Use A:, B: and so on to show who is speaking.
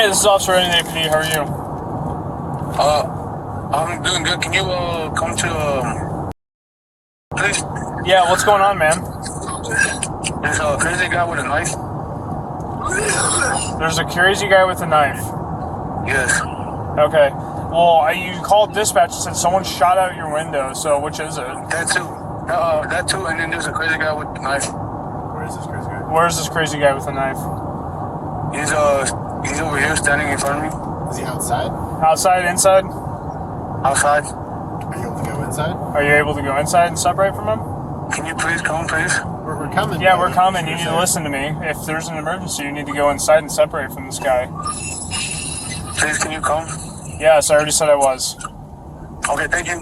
A: Hey, this is Officer Ready APD. How are you?
B: I'm doing good. Can you come to please?
A: Yeah, what's going on, man?
B: There's a crazy guy with a knife.
A: There's a crazy guy with a knife.
B: Yes.
A: Okay. Well, you called dispatch and said someone shot out your window, so which is it?
B: That too. That too, and then there's a crazy guy with a knife.
A: Where is this crazy guy? Where is this crazy guy with a knife?
B: He's over here standing in front of me.
C: Is he outside?
A: Outside, inside?
B: Outside.
C: Are you able to go inside?
A: Are you able to go inside and separate from him?
B: Can you please come, please?
C: We're coming.
A: Yeah, we're coming. You need to listen to me. If there's an emergency, you need to go inside and separate from this guy.
B: Please, can you come?
A: Yes, I already said I was.
B: Okay, thank you.